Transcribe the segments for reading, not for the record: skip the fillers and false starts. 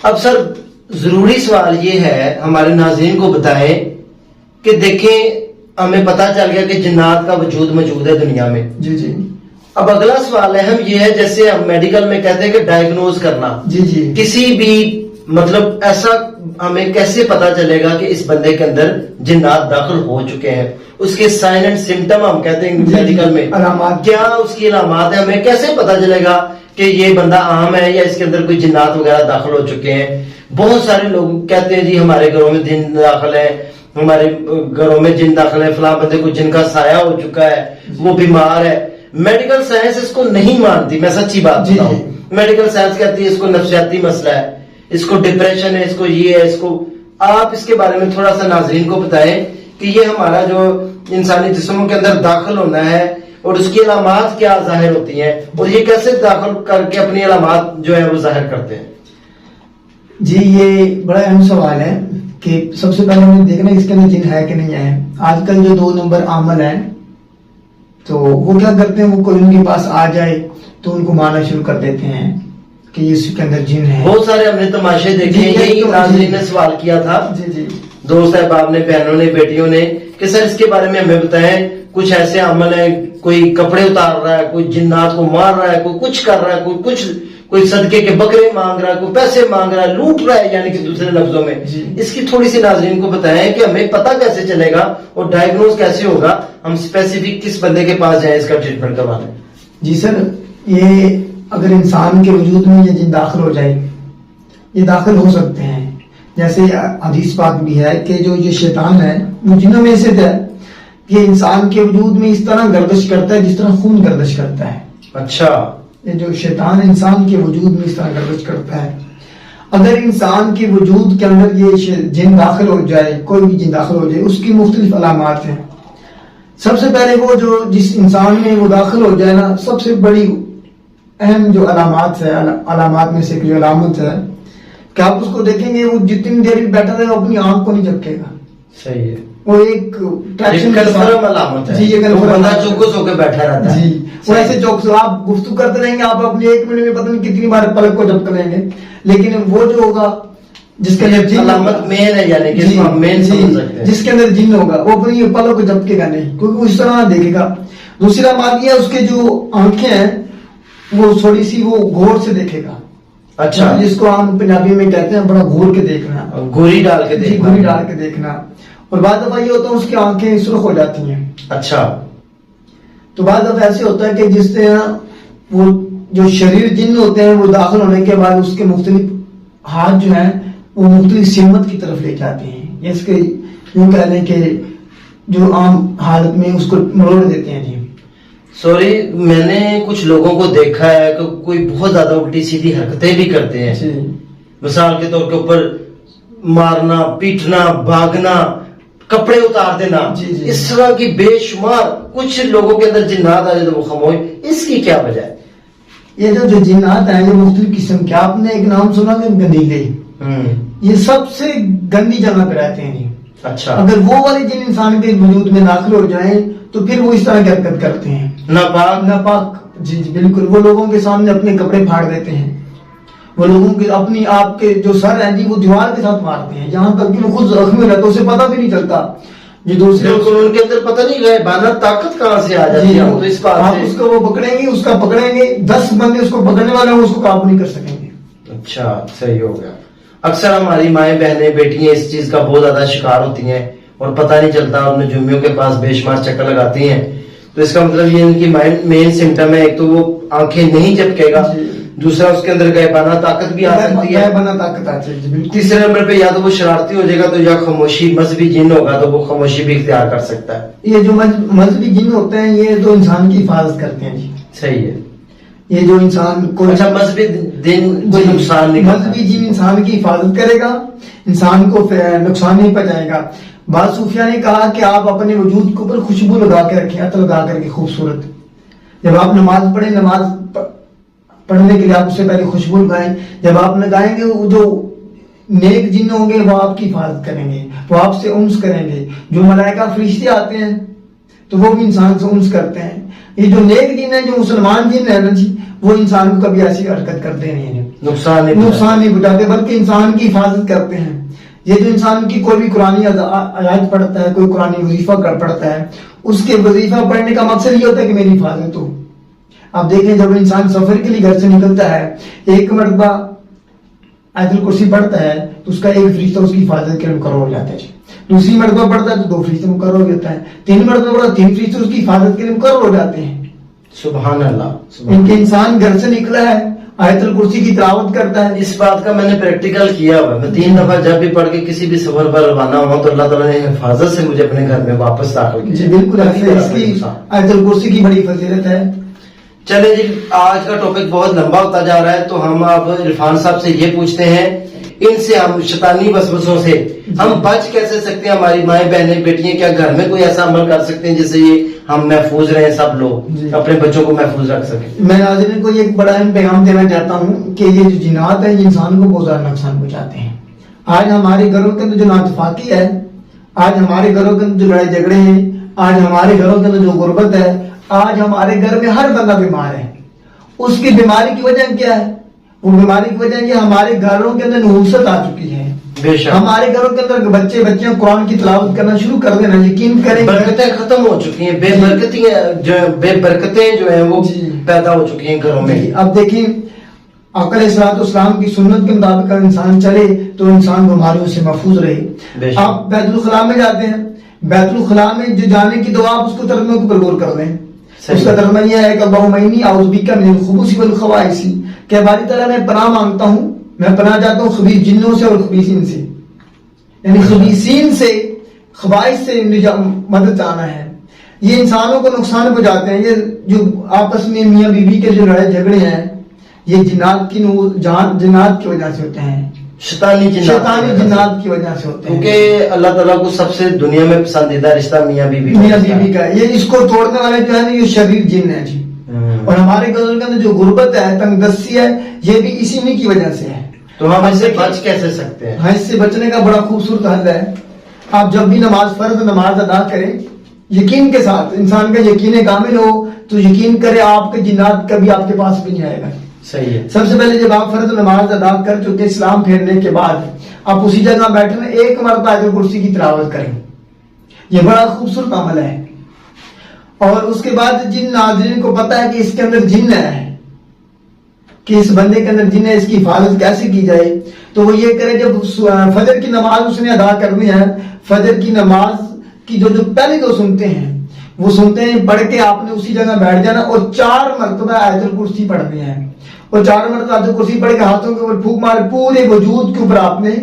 اب سر ضروری سوال یہ ہے، ہمارے ناظرین کو بتائیں کہ دیکھیں ہمیں پتہ چل گیا کہ جنات کا وجود موجود ہے دنیا میں. جی جی. اب اگلا سوال اہم یہ ہے، جیسے ہم میڈیکل میں کہتے ہیں کہ ڈائگنوز کرنا. جی جی. کسی بھی مطلب ایسا ہمیں کیسے پتا چلے گا کہ اس بندے کے اندر جنات داخل ہو چکے ہیں؟ اس کے سائن اینڈ سمٹم ہم کہتے ہیں میڈیکل میں، علامات، کیا اس کی علامات ہیں؟ ہمیں کیسے پتا چلے گا کہ یہ بندہ عام ہے یا اس کے اندر کوئی جنات وغیرہ داخل ہو چکے ہیں؟ بہت سارے لوگ کہتے ہیں جی ہمارے گھروں میں جن داخل ہے، ہمارے گھروں میں جن داخل ہے، فلاں بندے کو جن کا سایہ ہو چکا ہے، وہ بیمار ہے. میڈیکل سائنس اس کو نہیں مانتی، میں سچی بات بتاؤں. میڈیکل سائنس کہتی ہے اس کو نفسیاتی مسئلہ ہے، اس کو ڈپریشن ہے، اس کو یہ ہے، اس کو. آپ اس کے بارے میں تھوڑا سا ناظرین کو بتائیں کہ یہ ہمارا جو انسانی جسموں کے اندر داخل ہونا ہے اور اس کی علامات کیا ظاہر ہوتی ہیں، اور یہ کیسے داخل کر کے اپنی علامات جو ہے وہ ظاہر کرتے ہیں؟ جی یہ بڑا اہم سوال ہے کہ سب سے پہلے ہمیں دیکھنا اس کے اندر جن ہے کہ نہیں ہے. آج کل جو 2 نمبر عامل ہیں تو وہ کیا کرتے ہیں، وہ کوئی ان کے پاس آ جائے تو ان کو مارنا شروع کر دیتے ہیں کہ اس کے اندر جن ہے. بہت سارے ہم نے تماشے دیکھے ہیں. یہی ناظرین نے سوال کیا تھا، جی جی، دوست احباب نے، بہنوں نے، بیٹیوں نے، کہ سر اس کے بارے میں ہمیں بتائیں. کچھ ایسے عمل ہیں، کوئی کپڑے اتار رہا ہے، کوئی جنات کو مار رہا ہے، کوئی کچھ کر رہا ہے، کوئی صدقے کے بکرے مانگ رہا ہے، کوئی پیسے مانگ رہا ہے، لوٹ رہا ہے، یعنی کہ دوسرے لفظوں میں. اس کی تھوڑی سی ناظرین کو بتائیں کہ ہمیں پتہ کیسے چلے گا اور ڈائگنوز کیسے ہوگا، ہم اسپیسیفک کس بندے کے پاس جائیں اس کا ٹریٹمنٹ کروانے. جی سر، یہ اگر انسان کے وجود میں یہ جن داخل ہو جائے، یہ داخل ہو سکتے ہیں. جیسے حدیث پاک بھی ہے کہ جو یہ شیطان ہے وہ جنوں میں سے ہے، یہ انسان کے وجود میں اس طرح گردش کرتا ہے جس طرح خون گردش کرتا ہے. اچھا. یہ جو شیطان انسان کے وجود میں اس طرح گردش کرتا ہے. اگر انسان کے وجود کے اندر یہ جن داخل ہو جائے، کوئی بھی جن داخل ہو جائے، اس کی مختلف علامات ہیں. سب سے پہلے وہ جو جس انسان میں وہ داخل ہو جائے نا، سب سے بڑی اہم جو علامات ہے، علامات میں سے ایک جو علامت ہے کہ آپ اس کو دیکھیں گے، وہ جتنی دیر بیٹھا رہے وہ اپنی آنکھ کو نہیں جھپکے گا. صحیح ہے. وہ ایک کنفرم علامت ہے. جی یہ بندہ چوکس ہو کے بیٹھا رہتا ہے. جی وہ ایسے چوکس، آپ گفتگو کرتے رہیں گے، آپ اپنے 1 منٹ میں پتہ نہیں کتنی بار پلک کو جھپک لیں گے، لیکن وہ جو ہوگا جس کے اندر علامت مین ہے، یعنی کہ مین سمجھ سکتے ہیں، جس کے اندر جن ہوگا وہ اپنی پلک کو جھپکے گا نہیں، کیونکہ وہ اس طرح دیکھے گا. دوسری بات یہ ہے اس کے جو آنکھیں ہیں وہ تھوڑی سی وہ غور سے دیکھے گا. اچھا. جس کو ہم پنجابی میں کہتے ہیں بڑا گھور کے دیکھنا، گوری ڈال کے دیکھنا. گوری ڈال کے دیکھنا. اور بعض دفعہ یہ ہوتا ہے اس کی آنکھیں سرخ ہو جاتی ہیں. اچھا. تو بعض دفعہ ایسے ہوتا ہے کہ جس طرح وہ جو شریر جن ہوتے ہیں وہ داخل ہونے کے بعد اس کے مختلف ہاتھ جو ہیں وہ مختلف سمت کی طرف لے جاتے ہیں، یا اس کے یوں کہہ لیں کہ جو عام حالت میں اس کو مروڑ دیتے ہیں. جی سوری، میں نے کچھ لوگوں کو دیکھا ہے کہ کوئی بہت زیادہ الٹی سیدھی حرکتیں بھی کرتے ہیں. مثال کے طور کے اوپر مارنا، پیٹنا، بھاگنا، کپڑے اتار دینا. اس طرح کی بے شمار کچھ لوگوں کے اندر جنات آ جائے تو وہ خاموش. اس کی کیا وجہ ہے؟ یہ جو جنات ہیں یہ مختلف قسم کے، آپ نے ایک نام سنا کہ گندیلے، یہ سب سے گندی جگہ پہ رہتے ہیں. اچھا. اگر وہ والے جن انسان کے وجود میں داخل ہو جائیں تو پھر وہ اس طرح کی حرکت کرتے ہیں، ناپاک. جی جی بالکل. وہ لوگوں کے سامنے اپنے کپڑے پھاڑ دیتے ہیں، وہ لوگوں کے اپنی آپ کے جو سر ہیں جی وہ دیوار کے ساتھ مارتے ہیں، جہاں تک کہ وہ خود زخمی رہتا ہے، اسے پتہ بھی نہیں چلتا. جو دوسرے ان کے اندر پتہ نہیں گئے بانا طاقت کہاں سے آ جاتی ہے. تو اس بات آپ اس کو وہ پکڑیں گے، اس کا پکڑیں گے، 10 بندے اس کو پکڑنے والے ہیں، اس کو قابو نہیں کر سکیں گے. اچھا صحیح ہو گیا. اکثر ہماری مائیں بہنیں بیٹیاں اس چیز کا بہت زیادہ شکار ہوتی ہیں اور پتہ نہیں چلتا، اور نجومیوں کے پاس بے شمار چکر لگاتی ہیں. تو اس کا مطلب یہ ان کی مین سمٹم ہے، ایک تو وہ آنکھیں نہیں جھپکے گا، دوسرا اس کے اندر غائبانہ طاقت بھی آ سکتی ہے، غائبانہ طاقت آ سکتی ہے. تیسرے نمبر پہ یا تو وہ شرارتی ہو جائے گا تو یا خاموشی، مذہبی جن ہوگا تو وہ خاموشی بھی اختیار کر سکتا ہے. یہ جو مذہبی جن ہوتے ہیں یہ تو انسان کی حفاظت کرتے ہیں. جی صحیح ہے. یہ جو انسان کو اچھا مذہبی دن کوئی نقصان نہیں، مذہبی جن انسان کی حفاظت کرے گا، انسان کو نقصان نہیں پہنچائے گا. بعض صوفیہ نے کہا کہ آپ اپنے وجود کے اوپر خوشبو لگا کے رکھیں، عطر لگا کر کے خوبصورت. جب آپ نماز پڑھیں، نماز پڑھنے کے لیے آپ اس سے پہلے خوشبو لگائیں. جب آپ لگائیں گے وہ جو نیک جن ہوں گے وہ آپ کی حفاظت کریں گے، وہ آپ سے انس کریں گے. جو ملائکہ فرشتے آتے ہیں تو وہ بھی انسان سے انس کرتے ہیں. یہ جو نیک جن ہیں، جو مسلمان جن ہیں نا جی، وہ انسان کو کبھی ایسی حرکت کرتے نہیں ہیں. نقصان نہیں نقصان نہیں پہنچاتے بلکہ انسان کی حفاظت کرتے ہیں. یہ جو انسان کی کوئی بھی قرآنی آیات پڑھتا ہے, کوئی قرآنی وظیفہ پڑھتا ہے, اس کے وظیفہ پڑھنے کا مقصد یہ ہوتا ہے کہ میری حفاظت ہو. آپ دیکھیں جب انسان سفر کے لیے گھر سے نکلتا ہے, ایک مرتبہ آیت الکرسی پڑھتا ہے تو اس کا ایک فرشتہ اس کی حفاظت کے لیے مقرر ہو جاتا ہے. دوسری مرتبہ پڑھتا ہے تو 2 فرشتے مقرر ہو جاتا ہے. 3 مرتبہ پڑھتا 3 فرشتے اس کی حفاظت کے لیے مقرر ہو جاتے ہیں. سبحان اللہ. ان کے انسان گھر سے نکلا ہے, آیت الکرسی کی تلاوت کرتا ہے. اس بات کا میں نے پریکٹیکل کیا ہوا ہے. میں 3 دفعہ جب بھی پڑھ کے کسی بھی سفر پر روانہ ہوں تو اللہ تعالیٰ نے حفاظت سے مجھے اپنے گھر میں واپس داخل کیا. جی بالکل ایسے اس کی آیت الکرسی کی بڑی فضیلت ہے. چلیں جی, آج کا ٹاپک بہت لمبا ہوتا جا رہا ہے تو ہم اب عرفان صاحب سے یہ پوچھتے ہیں, ان سے ہم شیطانی وسوسوں سے ہم بچ کیسے سکتے ہیں؟ ہماری مائیں بہنیں بیٹیاں کیا گھر میں کوئی ایسا عمل کر سکتے ہیں جس سے یہ ہم محفوظ رہیں, سب لوگ اپنے بچوں کو محفوظ رکھ سکیں؟ میں ناظرین کو یہ ایک بڑا اہم پیغام دینا چاہتا ہوں کہ یہ جو جنات ہیں انسان کو بہت زیادہ نقصان پہنچاتے ہیں. آج ہمارے گھروں کے اندر جو ناتفاقی ہے, آج ہمارے گھروں کے اندر جو لڑائی جھگڑے ہیں, آج ہمارے گھروں کے اندر جو غربت ہے, آج ہمارے گھر میں ہر بندہ بیمار ہے. اس کی بیماری کی وجہ کیا ہے؟ وہ بیماری کی وجہ یہ ہمارے گھروں کے اندر نحوست آ چکی ہے. بے شک ہمارے گھروں کے اندر بچیاں قرآن کی تلاوت کرنا شروع کر دینا, یقین کریں برکتیں ختم ہو چکی ہیں, بے برکتیں جو ہیں وہ پیدا ہو چکی ہیں گھروں میں. اب دیکھیں آقا علیہ الصلوۃ والسلام کی سنت کے مطابق اگر انسان چلے تو انسان بیماریوں سے محفوظ رہے. آپ بیت الخلاء میں جاتے ہیں, بیت الخلاء میں جو جانے کی دعا آپ اس کو ترجمے کو غور کر لیں. اس کا ترجمہ یہ ہے کہ اللہم انی اعوذ بک من الخبث والخبائث, کہ باری تعالیٰ میں پناہ مانگتا ہوں, میں پناہ چاہتا ہوں خبیث جنوں سے اور خبیثین سے, یعنی خبیثین سے, خبائث سے مدد چاہنا ہے. یہ انسانوں کو نقصان پہنچاتے ہیں. یہ جو آپس میں میاں بیوی کے جو لڑائی جھگڑے ہیں یہ جنات کی وجہ سے ہوتے ہیں, شیطانی جنات کی وجہ سے ہوتے ہیں. کیونکہ اللہ تعالیٰ کو سب سے دنیا میں پسندیدہ رشتہ میاں بیوی کا, یہ اس کو توڑنے والے جو ہے نا یہ شریر جن ہے جی. اور ہمارے گھروں کے اندر جو غربت ہے, تنگ دستی ہے, یہ بھی اسی کی وجہ سے ہے. تو ہم اس سے بچ کیسے سکتے ہیں؟ ہاں, اس سے بچنے کا بڑا خوبصورت حل ہے. آپ جب بھی فرض نماز ادا کریں یقین کے ساتھ, انسان کا یقین کامل ہو تو یقین کرے آپ کے جنات کبھی آپ کے پاس بھی نہیں آئے گا. صحیح ہے. سب سے پہلے جب آپ فرض نماز ادا کر چکے سلام پھیرنے کے بعد آپ اسی جگہ بیٹھے میں 1 مرتبہ آیت الکرسی کی تلاوت کریں. یہ بڑا خوبصورت عمل ہے. اور اس کے بعد جن ناظرین کو پتا ہے کہ اس کے اندر جن ہے, کہ اس بندے کے اندر جن ہے, اس کی حفاظت کیسے کی جائے, تو وہ یہ کرے جب فجر کی نماز اس نے ادا کرنی ہے, فجر کی نماز کی جو پہلے جو سنتے ہیں وہ سنتے ہیں, پڑھ کے آپ نے اسی جگہ بیٹھ جانا اور 4 مرتبہ آیت الکرسی پڑھنی ہے. اور 4 مرتبہ آیت الکرسی پڑھ کے ہاتھوں کے اوپر پھونک مار پورے وجود کے اوپر آپ نے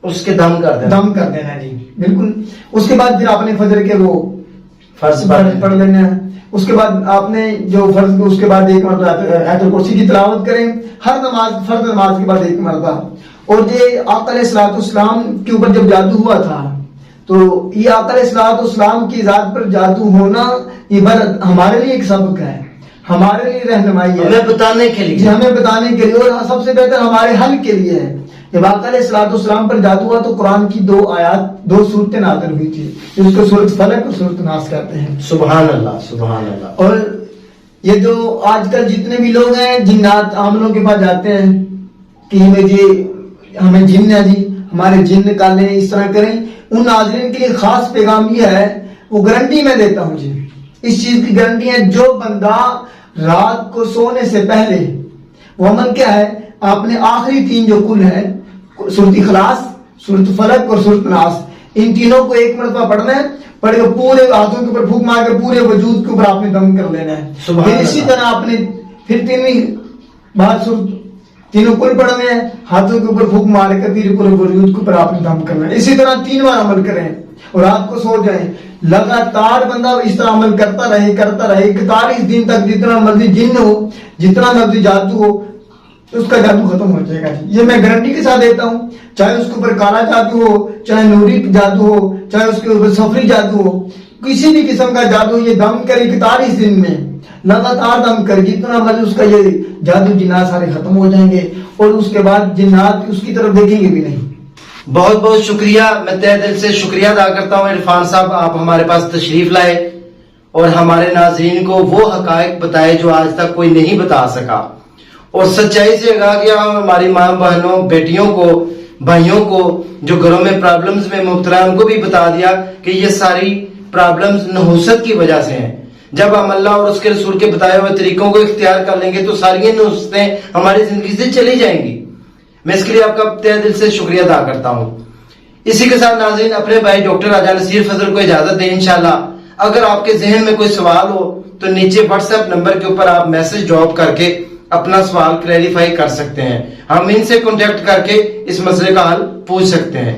اس کے دم کر دینا جی بالکل. اس کے بعد پھر آپ نے فجر کے وہ فرض پڑھ لینا ہے. اس کے بعد آپ نے جو فرض اس کے بعد 1 مرتبہ آیت الکرسی کی تلاوت کریں ہر نماز, فرض نماز کے بعد 1 مرتبہ. اور یہ آقا علیہ الصلوۃ والسلام کے اوپر جب جادو ہوا تھا تو یہ آقا علیہ الصلوۃ والسلام کی ذات پر جادو ہونا یہ ہمارے لیے ایک سبق ہے, ہمارے لیے رہنمائی ہے, ہمیں بتانے کے لیے, ہمیں بتانے کے لیے, اور سب سے بہتر ہمارے حل کے لیے ہے. جب آقا علیہ الصلوۃ والسلام پر جادو ہوا تو قرآن کی 2 آیات 2 صورتیں نازل ہوئی تھی جس کو سورۃ فلق اور سورۃ ناس کہتے ہیں. سبحان اللہ سبحان اللہ. اور یہ جو آج کل جتنے بھی لوگ ہیں جنات عاملوں کے پاس جاتے ہیں کہ ہمیں جن ہے جی, ہمارے جن نکالیں, اس طرح کریں, ان ناظرین کے لیے خاص پیغام یہ ہے, وہ گارنٹی میں دیتا ہوں جی, اس چیز کی گارنٹی ہے, جو بندہ رات کو سونے سے پہلے وہ عمل کیا ہے, آپ نے آخری 3 جو کل ہے سورۃ اخلاص, سورۃ فلق اور سورۃ ناس, ان تینوں کو 1 مرتبہ پڑھنا ہے. پڑھ کے پورے ہاتھوں کے اوپر پھونک مار کے پورے وجود کے اوپر آپ نے دم کر لینا ہے. پھر اسی طرح آپ نے پھر 3 بار تینوں کل پڑھنے ہیں, ہاتھوں کے اوپر پھونک مار کر پورے وجود کے اوپر آپ نے دم کرنا ہے. اسی طرح 3 بار عمل کریں اور رات کو سو جائیں. لگاتار بندہ اس طرح عمل کرتا رہے 41 دن تک, جتنا مرضی جن ہو, جتنا مرضی جادو ہو, اس کا جادو ختم ہو جائے گا. یہ میں گارنٹی کے ساتھ دیتا ہوں, چاہے اس کے اوپر کالا جادو ہو, چاہے نوری جادو ہو, چاہے اس کے اوپر سفری جادو ہو, کسی بھی قسم کا جادو, یہ دم کرے 41 دن میں لگاتار دم کر, جتنا مرضی اس کا یہ جادو جنات سارے ختم ہو جائیں گے, اور اس کے بعد جنات اس کی طرف دیکھیں گے بھی نہیں. بہت بہت شکریہ, میں تہ دل سے شکریہ ادا کرتا ہوں عرفان صاحب, آپ ہمارے پاس تشریف لائے اور ہمارے ناظرین کو وہ حقائق بتائے جو آج تک کوئی نہیں بتا سکا. اور سچائی سے کہا کہ ہماری ماں بہنوں بیٹیوں کو بھائیوں کو جو گھروں میں پرابلمز میں مبتلا ہیں ان کو بھی بتا دیا کہ یہ ساری پرابلمز نحوست کی وجہ سے ہیں. جب ہم اللہ اور اس کے رسول کے بتائے ہوئے طریقوں کو اختیار کر لیں گے تو ساری نحوستیں ہماری زندگی سے چلی جائیں گی. میں اس کے لیے آپ کا تہ دل سے شکریہ ادا کرتا ہوں. اسی کے ساتھ ناظرین اپنے بھائی ڈاکٹر راجہ نصیر فضل کو اجازت دیں انشاءاللہ. اگر آپ کے ذہن میں کوئی سوال ہو تو نیچے واٹس ایپ نمبر کے اوپر آپ میسج ڈراپ کر کے اپنا سوال کلیریفائی کر سکتے ہیں. ہم ان سے کانٹیکٹ کر کے اس مسئلے کا حل پوچھ سکتے ہیں.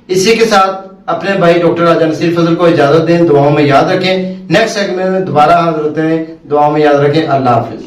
اسی کے ساتھ اپنے بھائی ڈاکٹر راجہ نصیر فضل کو اجازت دیں. دعاؤں میں یاد رکھیں. نیکسٹ سیگمنٹ میں دوبارہ حاضر ہوتے ہیں. دعاؤں میں یاد رکھیں. اللہ حافظ.